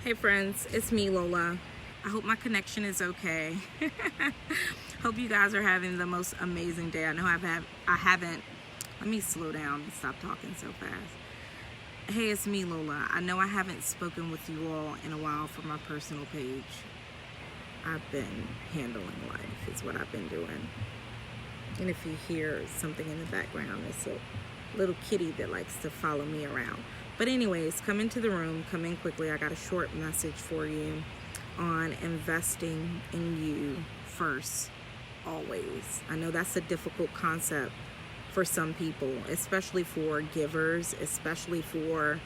Hey friends, it's me, Lola. I hope my connection is okay. Hope you guys are having the most amazing day. I know I haven't, let me slow down and stop talking so fast. Hey, it's me, Lola. I know I haven't spoken with you all in a while for my personal page. I've been handling life, is what I've been doing. And if you hear something in the background, it's a little kitty that likes to follow me around. But anyways, come into the room, come in quickly. I got a short message for you on investing in you first, always. I know that's a difficult concept for some people, especially for givers, especially for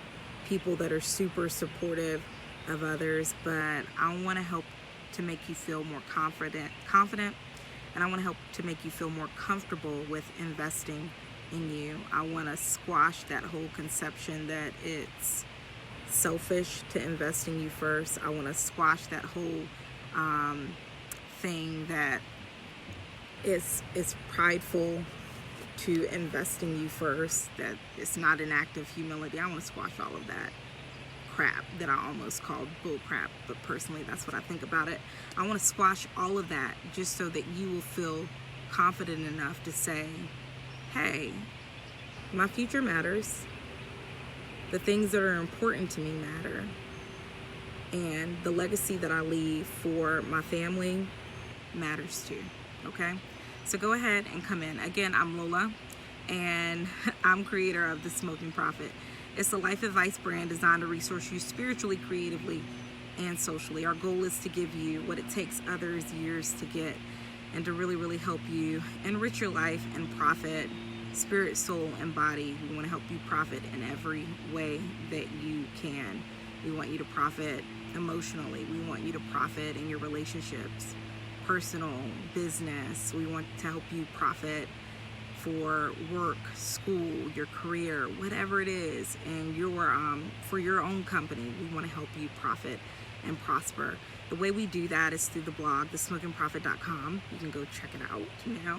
people that are super supportive of others. But I want to help to make you feel more confident, and I want to help to make you feel more comfortable with investing in you. I want to squash that whole conception that it's selfish to invest in you first. I want to squash that whole thing that is prideful to invest in you first, that it's not an act of humility. I want to squash all of that crap that I almost called bull crap, but personally that's what I think about it. I want to squash all of that just so that you will feel confident enough to say, hey, my future matters. The things that are important to me matter. And the legacy that I leave for my family matters too, okay? So go ahead and come in. Again, I'm Lola, and I'm creator of The Smoking Prophet. It's a life advice brand designed to resource you spiritually, creatively, and socially. Our goal is to give you what it takes others years to get, and to really, really help you enrich your life and profit, spirit, soul, and body. We want to help you profit in every way that you can. We want you to profit emotionally. We want you to profit in your relationships, personal, business. We want to help you profit for work, school, your career, whatever it is, and for your own company. We want to help you profit and prosper. The way we do that is through the blog, thesmokingprophet.com. You can go check it out now.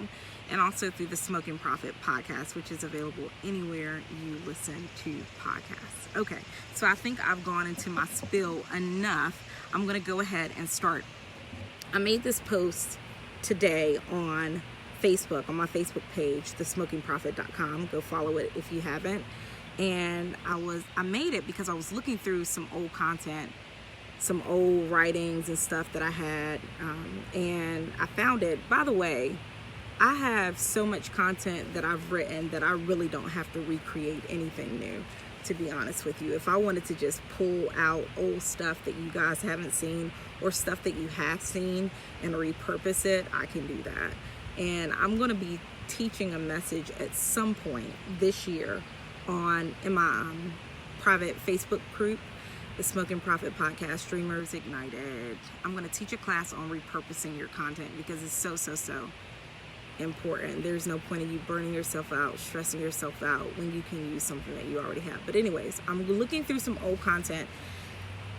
And also through the Smoking Prophet podcast, which is available anywhere you listen to podcasts. Okay, so I think I've gone into my spiel enough. I'm going to go ahead and start. I made this post today on Facebook, on my Facebook page, thesmokingprophet.com. Go follow it if you haven't. And I made it because I was looking through some old content, some old writings and stuff that I had, and I found it. By the way, I have so much content that I've written that I really don't have to recreate anything new, to be honest with you. If I wanted to just pull out old stuff that you guys haven't seen, or stuff that you have seen, and repurpose it, I can do that. And I'm going to be teaching a message at some point this year in my private Facebook group, the Smoking Prophet Podcast Dreamers Ignited. I'm going to teach a class on repurposing your content because it's so important. There's no point in you burning yourself out, stressing yourself out when you can use something that you already have. But anyways, I'm looking through some old content,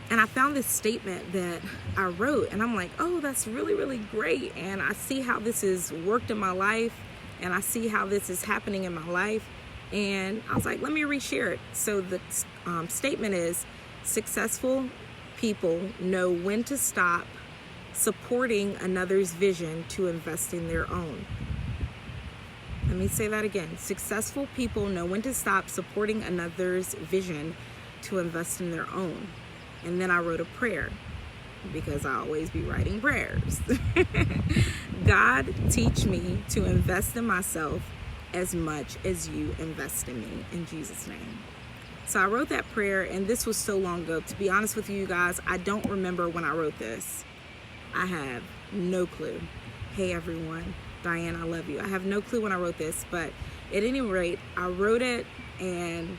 and I found this statement that I wrote, and I'm like, oh, that's really, really great. And I see how this has worked in my life, and I see how this is happening in my life. And I was like, let me reshare it. So the statement is, successful people know when to stop supporting another's vision to invest in their own. Let me say that again. Successful people know when to stop supporting another's vision to invest in their own. And then I wrote a prayer, because I always be writing prayers. God, teach me to invest in myself as much as you invest in me, in Jesus' name. So I wrote that prayer, and this was so long ago. To be honest with you guys, I don't remember when I wrote this. I have no clue. Hey everyone, Diane, I love you. I have no clue when I wrote this, but at any rate, I wrote it, and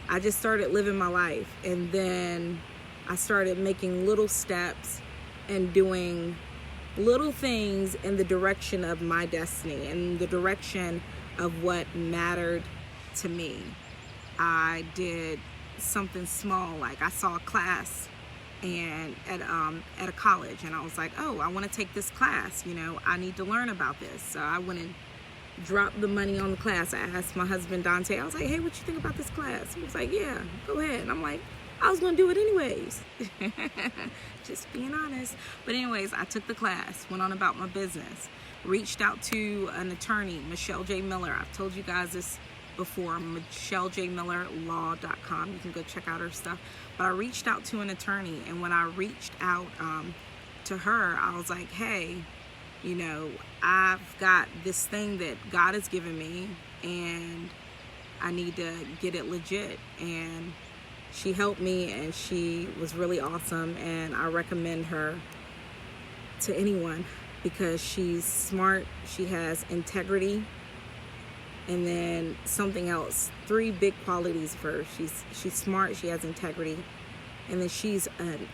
I just started living my life. And then I started making little steps and doing little things in the direction of my destiny, and the direction of what mattered to me. I did something small, like I saw a class and at a college, and I was like, oh, I want to take this class, I need to learn about this. So I went and dropped the money on the class. I asked my husband Dante, I was like, hey, what you think about this class? He was like, yeah, go ahead. And I'm like, I was going to do it anyways. Just being honest. But anyways, I took the class, went on about my business, reached out to an attorney, Michelle J. Miller. I've told you guys this before, michellejmillerlaw.com. You can go check out her stuff. But I reached out to an attorney, and when I reached out to her, I was like, hey, you know, I've got this thing that God has given me, and I need to get it legit. And she helped me, and she was really awesome, and I recommend her to anyone because she's smart, she has integrity, and then something else, 3 big qualities of her. She's smart, she has integrity, and then she's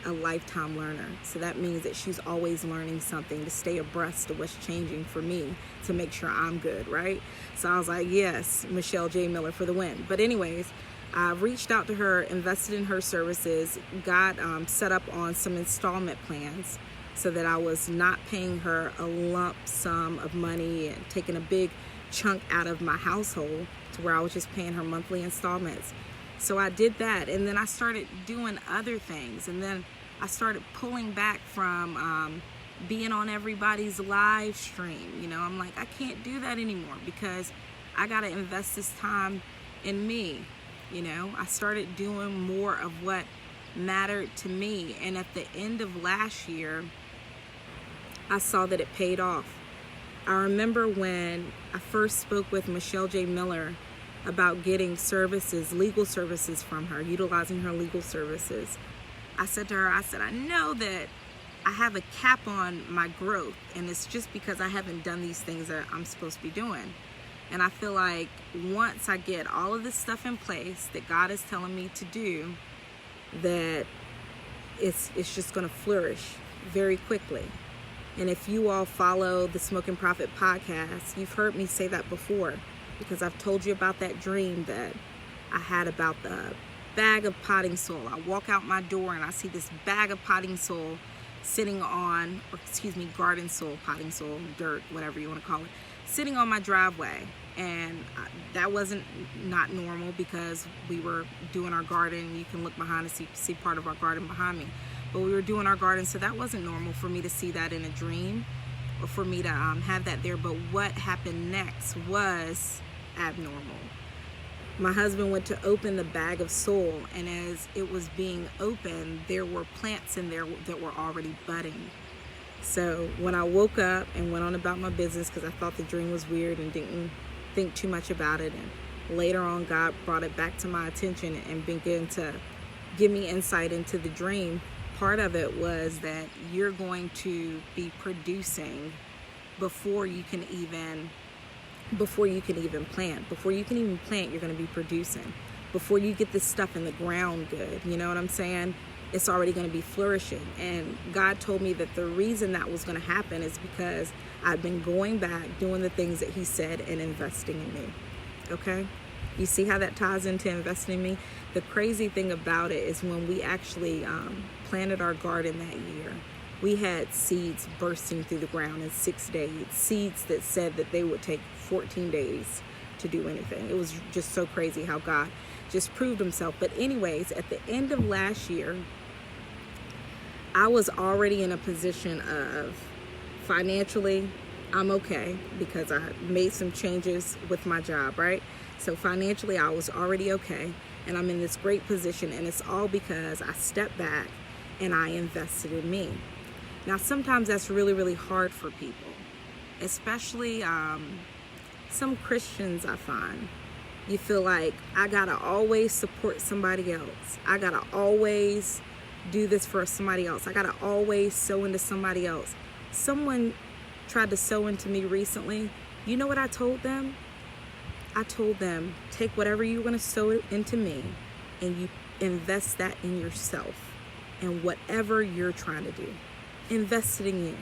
a lifetime learner. So that means that she's always learning something to stay abreast of what's changing for me to make sure I'm good, right? So I was like, yes, Michelle J. Miller for the win. But anyways, I reached out to her, invested in her services, got set up on some installment plans so that I was not paying her a lump sum of money and taking a big chunk out of my household to where I was just paying her monthly installments. So I did that, and then I started doing other things, and then I started pulling back from being on everybody's live stream. You know, I'm like, I can't do that anymore because I got to invest this time in me. You know, I started doing more of what mattered to me, and at the end of last year, I saw that it paid off. I remember when I first spoke with Michelle J. Miller about getting services, legal services from her, utilizing her legal services. I said to her, I know that I have a cap on my growth, and it's just because I haven't done these things that I'm supposed to be doing. And I feel like once I get all of this stuff in place that God is telling me to do, that it's just going to flourish very quickly. And if you all follow the Smoking Prophet podcast, you've heard me say that before, because I've told you about that dream that I had about the bag of potting soil. I walk out my door and I see this bag of potting soil sitting on, garden soil, potting soil, dirt, whatever you want to call it, sitting on my driveway. And that wasn't not normal because we were doing our garden. You can look behind and see part of our garden behind me. But we were doing our garden, so that wasn't normal for me to see that in a dream or for me to have that there. But what happened next was abnormal. My husband went to open the bag of soil, and as it was being opened, there were plants in there that were already budding. So when I woke up and went on about my business, because I thought the dream was weird and didn't think too much about it, and later on God brought it back to my attention and began to give me insight into the dream. Part of it was that you're going to be producing before you can even plant. Before you can even plant, you're going to be producing. Before you get this stuff in the ground good, you know what I'm saying? It's already going to be flourishing. And God told me that the reason that was going to happen is because I've been going back, doing the things that he said, and investing in me. Okay? You see how that ties into investing in me? The crazy thing about it is when we actually planted our garden that year, we had seeds bursting through the ground in 6 days. Seeds that said that they would take 14 days to do anything. It was just so crazy how God just proved himself. But anyways, at the end of last year, I was already in a position of financially, I'm okay because I made some changes with my job, right? So financially, I was already okay, and I'm in this great position, and it's all because I stepped back and I invested in me. Now, sometimes that's really, really hard for people, especially some Christians. I find you feel like I gotta always support somebody else. I gotta always do this for somebody else. I gotta always sow into somebody else. Someone tried to sow into me recently. You know what I told them? I told them, take whatever you're going to sow into me and you invest that in yourself and whatever you're trying to do. Invest it in you.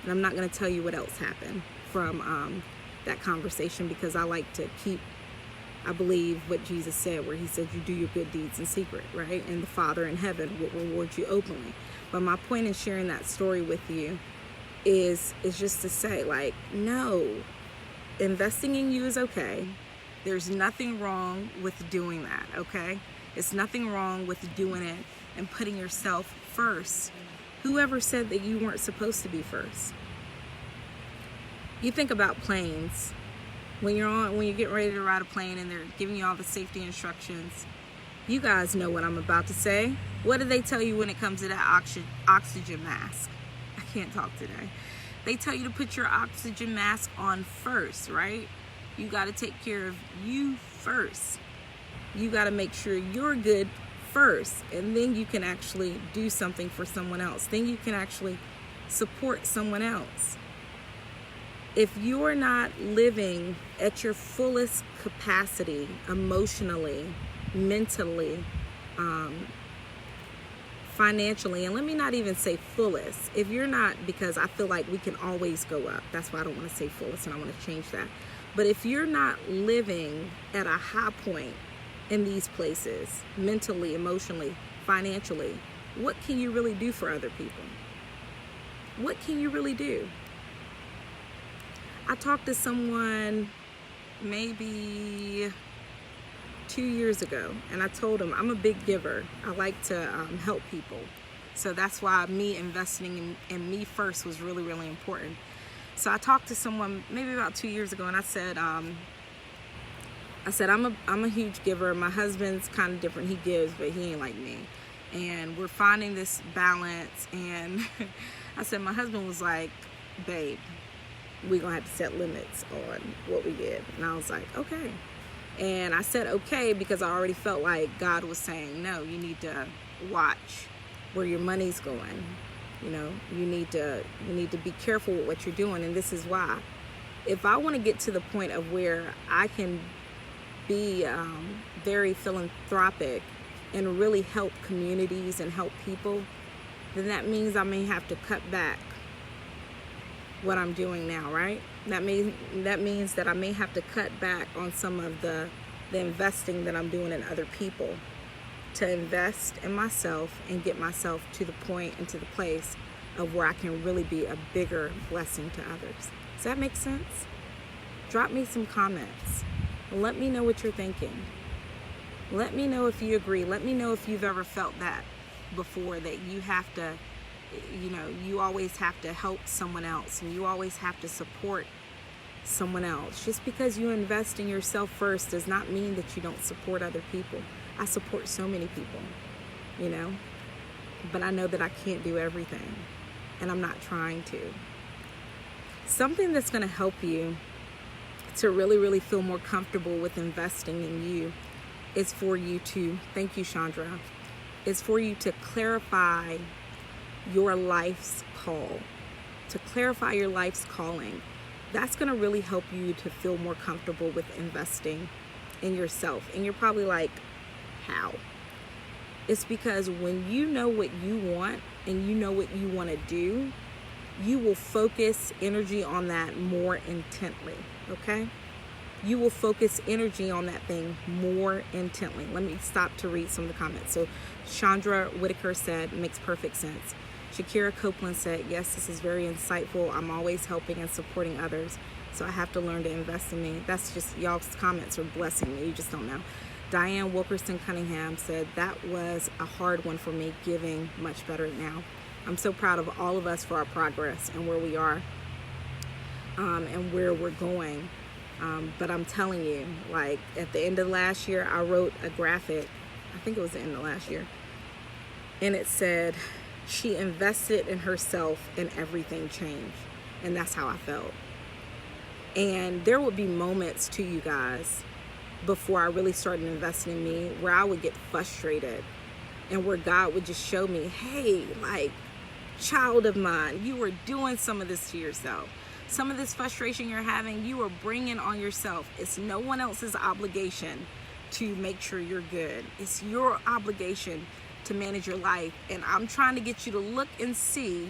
And I'm not going to tell you what else happened from that conversation, because I like to keep, I believe what Jesus said, where he said you do your good deeds in secret, right? And the Father in heaven will reward you openly. But my point in sharing that story with you is just to say, like, no, investing in you is okay. There's nothing wrong with doing that, okay? It's nothing wrong with doing it and putting yourself first. Whoever said that you weren't supposed to be first? You think about planes. When you're getting ready to ride a plane and they're giving you all the safety instructions, you guys know what I'm about to say. What do they tell you when it comes to that oxygen mask? I can't talk today. They tell you to put your oxygen mask on first, right? You got to take care of you first. You got to make sure you're good first, and then you can actually do something for someone else. Then you can actually support someone else. If you're not living at your fullest capacity emotionally, mentally, financially, and let me not even say fullest. If you're not, because I feel like we can always go up. That's why I don't want to say fullest, and I want to change that. But if you're not living at a high point in these places, mentally, emotionally, financially, what can you really do for other people? What can you really do? I talked to someone maybe 2 years ago, and I told him I'm a big giver. I like to help people. So that's why me investing in me first was really, really important. So I talked to someone maybe about 2 years ago, and I said I'm a huge giver. My husband's kind of different. He gives, but he ain't like me. And we're finding this balance. And I said, my husband was like, babe, we're going to have to set limits on what we give. And I was like, okay. And I said, okay, because I already felt like God was saying, no, you need to watch where your money's going. You know, you need to be careful with what you're doing. And this is why. If I want to get to the point of where I can be very philanthropic and really help communities and help people, then that means I may have to cut back what I'm doing now, right? That means that I may have to cut back on some of the investing that I'm doing in other people to invest in myself and get myself to the point and to the place of where I can really be a bigger blessing to others. Does that make sense? Drop me some comments. Let me know what you're thinking. Let me know if you agree. Let me know if you've ever felt that before, that you have to, you always have to help someone else and you always have to support someone else. Just because you invest in yourself first does not mean that you don't support other people. I support so many people, but I know that I can't do everything, and I'm not trying to. Something that's going to help you to really, really feel more comfortable with investing in you is for you to, thank you, Chandra, is for you to clarify your life's call, to clarify your life's calling. That's going to really help you to feel more comfortable with investing in yourself. And you're probably like, how? It's because when you know what you want and you know what you want to do, you will focus energy on that more intently, okay? You will focus energy on that thing more intently. Let me stop to read some of the comments. So Chandra Whitaker said, makes perfect sense. Shakira Copeland said, yes, this is very insightful. I'm always helping and supporting others, so I have to learn to invest in me. That's just, y'all's comments are blessing me. You just don't know. Diane Wilkerson Cunningham said, that was a hard one for me, giving much better now. I'm so proud of all of us for our progress and where we are and where we're going. But I'm telling you, like at the end of last year, I wrote a graphic, I think it was the end of last year, and it said, she invested in herself and everything changed. And that's how I felt. And there would be moments to you guys before I really started investing in me where I would get frustrated and where God would just show me, hey, like, child of mine, you are doing some of this to yourself. Some of this frustration you're having, you are bringing on yourself. It's no one else's obligation to make sure you're good. It's your obligation to manage your life. And I'm trying to get you to look and see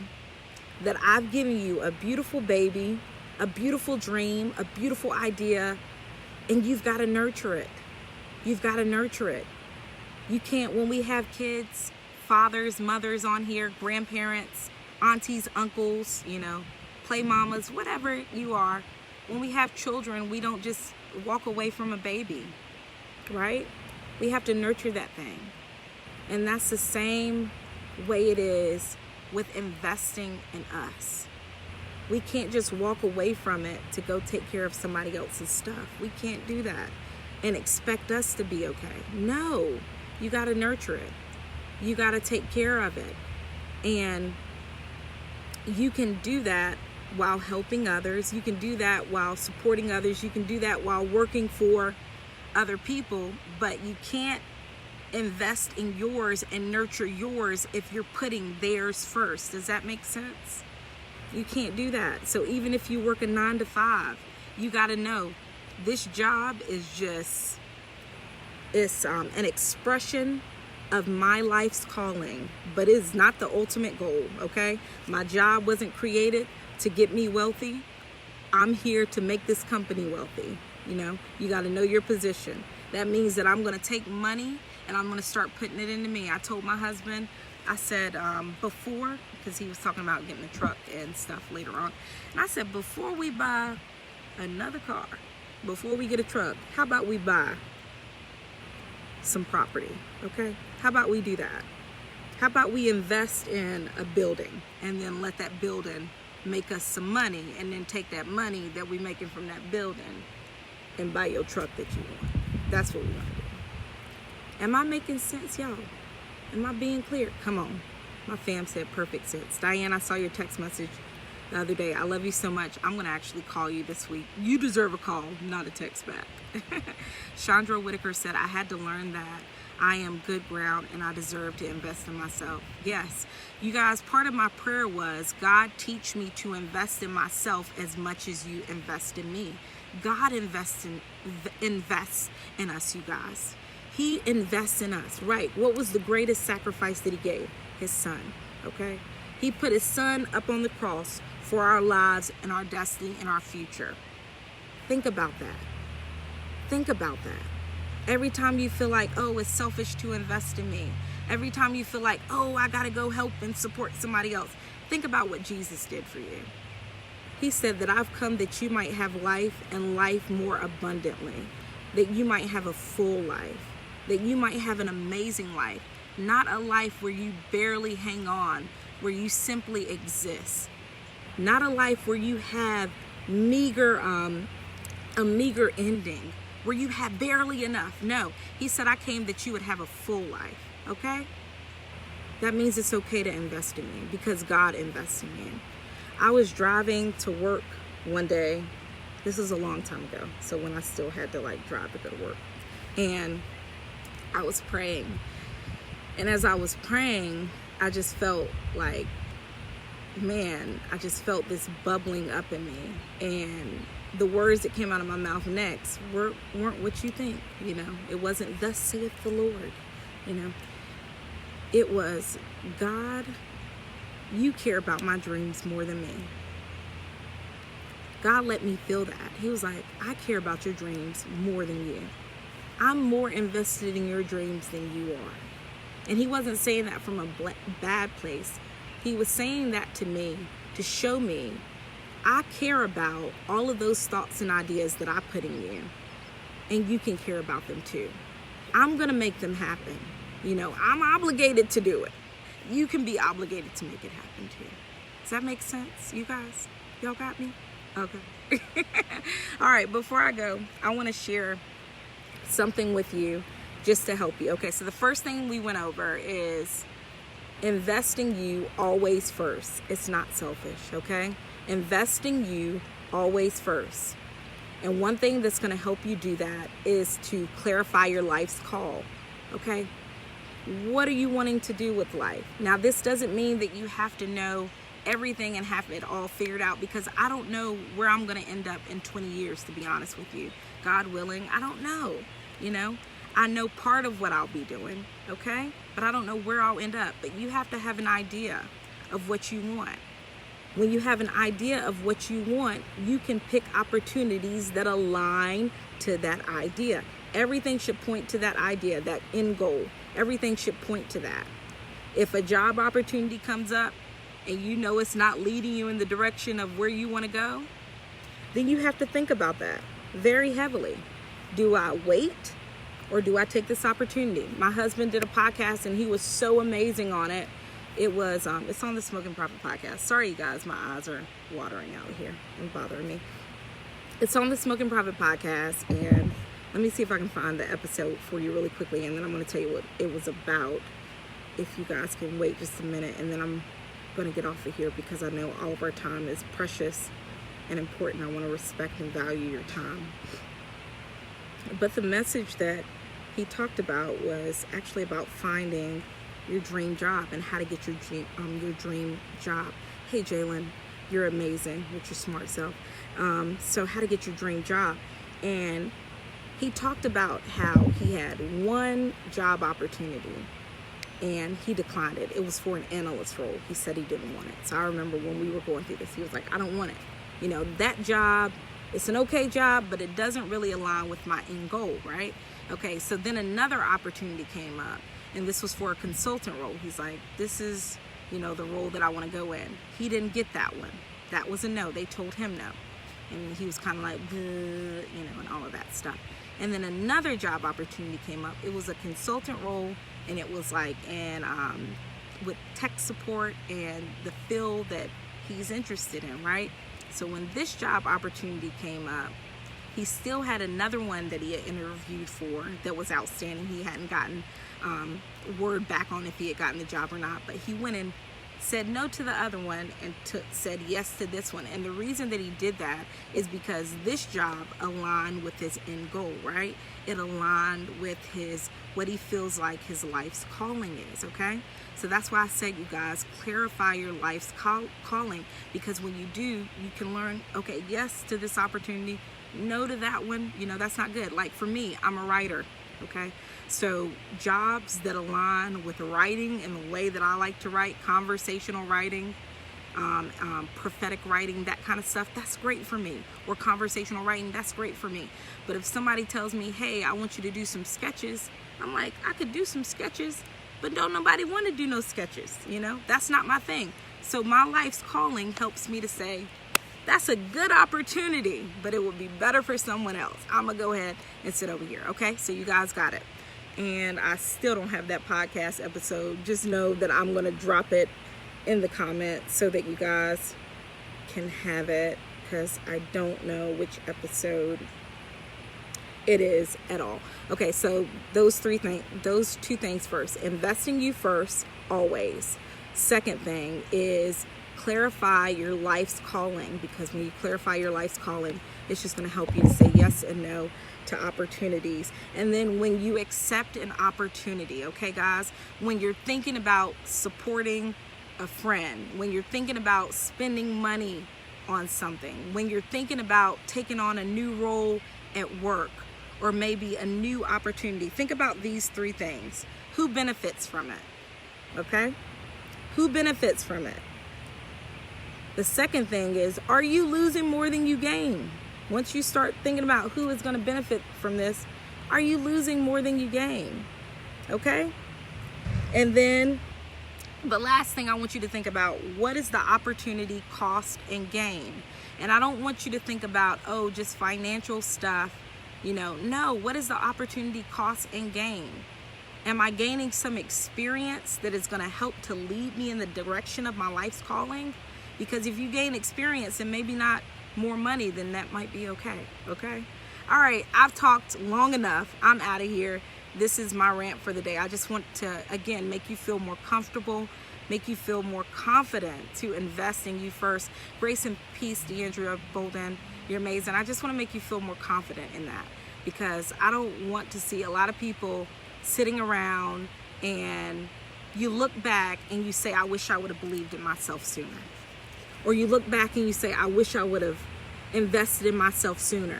that I've given you a beautiful baby, a beautiful dream, a beautiful idea, and you've got to nurture it. You've got to nurture it. You can't, when we have kids, fathers, mothers on here, grandparents, aunties, uncles, play mamas, whatever you are, when we have children, we don't just walk away from a baby, right? We have to nurture that thing. And that's the same way it is with investing in us. We can't just walk away from it to go take care of somebody else's stuff. We can't do that and expect us to be okay. No, you got to nurture it. You got to take care of it. And you can do that while helping others. You can do that while supporting others. You can do that while working for other people, but you can't invest in yours and nurture yours if you're putting theirs first. Does that make sense? You can't do that. So even if you work a 9 to 5, you got to know this job is just, it's an expression of my life's calling, but it's not the ultimate goal, okay? My job wasn't created to get me wealthy. I'm here to make this company wealthy. You know, you got to know your position. That means that I'm going to take money and I'm going to start putting it into me. I told my husband, I said, before, because he was talking about getting a truck and stuff later on. And I said, before we buy another car, before we get a truck, how about we buy some property, okay? How about we do that? How about we invest in a building and then let that building make us some money, and then take that money that we making from that building and buy your truck that you want. That's what we want to do. Am I making sense, y'all? Am I being clear? Come on. My fam said perfect sense. Diane, I saw your text message the other day. I love you so much. I'm going to actually call you this week. You deserve a call, not a text back. Chandra Whitaker said, I had to learn that I am good ground and I deserve to invest in myself. Yes. You guys, part of my prayer was, God, teach me to invest in myself as much as you invest in me. God invests in us, you guys. He invests in us, right? What was the greatest sacrifice that he gave? His son, okay? He put his son up on the cross for our lives and our destiny and our future. Think about that. Think about that. Every time you feel like, oh, it's selfish to invest in me. Every time you feel like, oh, I got to go help and support somebody else. Think about what Jesus did for you. He said that I've come that you might have life and life more abundantly, that you might have a full life, that you might have an amazing life, not a life where you barely hang on, where you simply exist, not a life where you have a meager ending, where you have barely enough. No, he said, I came that you would have a full life, okay? That means it's okay to invest in me because God invests in me. I was driving to work one day. This was a long time ago, so when I still had to like drive to go to work. And I was praying. And as I was praying, I just felt like, man, I just felt this bubbling up in me. And the words that came out of my mouth next weren't what you think, you know. It wasn't, thus saith the Lord, you know. It was, God, you care about my dreams more than me. God let me feel that. He was like, I care about your dreams more than you. I'm more invested in your dreams than you are. And he wasn't saying that from a bad place. He was saying that to me to show me I care about all of those thoughts and ideas that I put in you. And you can care about them too. I'm going to make them happen. You know, I'm obligated to do it. You can be obligated to make it happen too. Does that make sense, you guys? Y'all got me? Okay. All right, before I go, I want to share something with you just to help you. Okay, so the first thing we went over is investing you always first. It's not selfish, okay? Investing you always first. And one thing that's going to help you do that is to clarify your life's call, okay? What are you wanting to do with life? Now, this doesn't mean that you have to know everything and have it all figured out, because I don't know where I'm going to end up in 20 years, to be honest with you. God willing, I don't know, you know. I know part of what I'll be doing, okay? But I don't know where I'll end up. But you have to have an idea of what you want. When you have an idea of what you want, you can pick opportunities that align to that idea. Everything should point to that idea, that end goal. Everything should point to that. If a job opportunity comes up and you know it's not leading you in the direction of where you want to go, then you have to think about that very heavily. Do I wait Or do I take this opportunity? My husband did a podcast and he was so amazing on it. It was, it's on the Smoking Profit podcast. Sorry, you guys, my eyes are watering out here and bothering me. It's on the Smoking Profit podcast, and let me see if I can find the episode for you really quickly, and then I'm going to tell you what it was about, if you guys can wait just a minute, and then I'm going to get off of here because I know all of our time is precious and important. I want to respect and value your time. But the message that he talked about was actually about finding your dream job and how to get your dream job. Hey, Jalen, you're amazing with your smart self. So how to get your dream job. And he talked about how he had one job opportunity and he declined it. It was for an analyst role. He said he didn't want it. So I remember when we were going through this, he was like, I don't want it. You know, that job, it's an okay job, but it doesn't really align with my end goal, right? Okay, so then another opportunity came up, and this was for a consultant role. He's like, this is, you know, the role that I want to go in. He didn't get that one. That was a no. They told him no. And he was kind of like, you know, and all of that stuff. And then another job opportunity came up. It was a consultant role, and it was like with tech support and the field that he's interested in, right? So when this job opportunity came up, he still had another one that he had interviewed for that was outstanding. He hadn't gotten word back on if he had gotten the job or not, but he went and said no to the other one and said yes to this one. And the reason that he did that is because this job aligned with his end goal, right? It aligned with what he feels like his life's calling is, okay? So that's why I said, you guys, clarify your life's calling, because when you do, you can learn, okay, yes to this opportunity, no to that one, you know, that's not good. Like for me, I'm a writer, okay? So jobs that align with writing and the way that I like to write, conversational writing, prophetic writing, that kind of stuff, that's great for me. Or conversational writing, that's great for me. But if somebody tells me, hey, I want you to do some sketches, I'm like, I could do some sketches, but don't nobody want to do no sketches, you know? That's not my thing. So my life's calling helps me to say, that's a good opportunity, but it would be better for someone else. I'm going to go ahead and sit over here, okay? So you guys got it. And I still don't have that podcast episode. Just know that I'm going to drop it in the comments so that you guys can have it, because I don't know which episode it is at all. Okay, so those two things first. Investing you first, always. Second thing is clarify your life's calling, because when you clarify your life's calling, it's just going to help you to say yes and no to opportunities. And then when you accept an opportunity, okay guys, when you're thinking about supporting a friend, when you're thinking about spending money on something, when you're thinking about taking on a new role at work, or maybe a new opportunity, think about these three things. Who benefits from it? Okay? Who benefits from it? The second thing is, are you losing more than you gain? Once you start thinking about who is going to benefit from this, are you losing more than you gain? Okay? And then the last thing I want you to think about, what is the opportunity, cost, and gain? And I don't want you to think about, oh, just financial stuff. You know, no, what is the opportunity, cost, and gain? Am I gaining some experience that is going to help to lead me in the direction of my life's calling? Because if you gain experience and maybe not more money, then that might be okay. Okay? All right, I've talked long enough. I'm out of here. This is my rant for the day. I just want to, again, make you feel more comfortable, make you feel more confident to invest in you first. Grace and peace, Deandra Bolden. You're amazing. I just want to make you feel more confident in that, because I don't want to see a lot of people sitting around and you look back and you say, I wish I would have believed in myself sooner. Or you look back and you say, I wish I would have invested in myself sooner.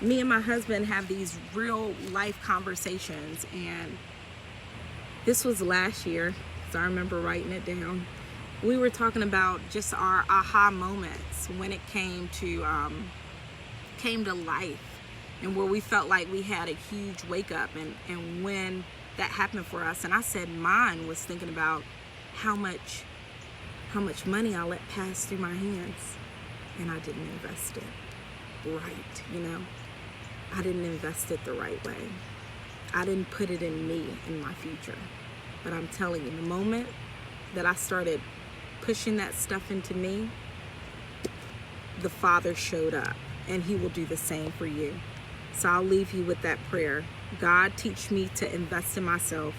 Me and my husband have these real life conversations, and this was last year, so I remember writing it down. We were talking about just our aha moments when it came to life, and where we felt like we had a huge wake up, and when that happened for us. And I said mine was thinking about how much money I let pass through my hands and I didn't invest it right, you know. I didn't invest it the right way. I didn't put it in me, in my future. But I'm telling you, the moment that I started pushing that stuff into me, the Father showed up, and He will do the same for you. So I'll leave you with that prayer. God, teach me to invest in myself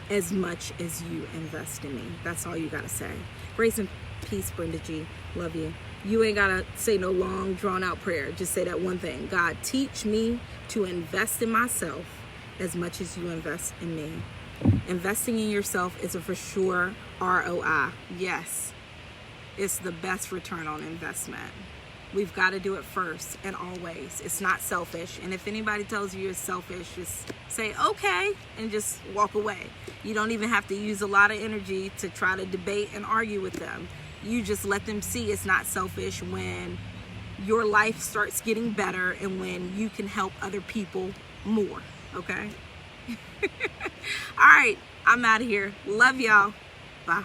as much as you invest in me. That's all you got to say. Grace and peace, Brenda G. Love you. You ain't got to say no long, drawn-out prayer. Just say that one thing. God, teach me to invest in myself as much as you invest in me. Investing in yourself is a for sure ROI. Yes, it's the best return on investment. We've got to do it first and always. It's not selfish. And if anybody tells you you're selfish, just say, okay, and just walk away. You don't even have to use a lot of energy to try to debate and argue with them. You just let them see it's not selfish when your life starts getting better and when you can help other people more, okay? All right, I'm out of here. Love y'all. Bye.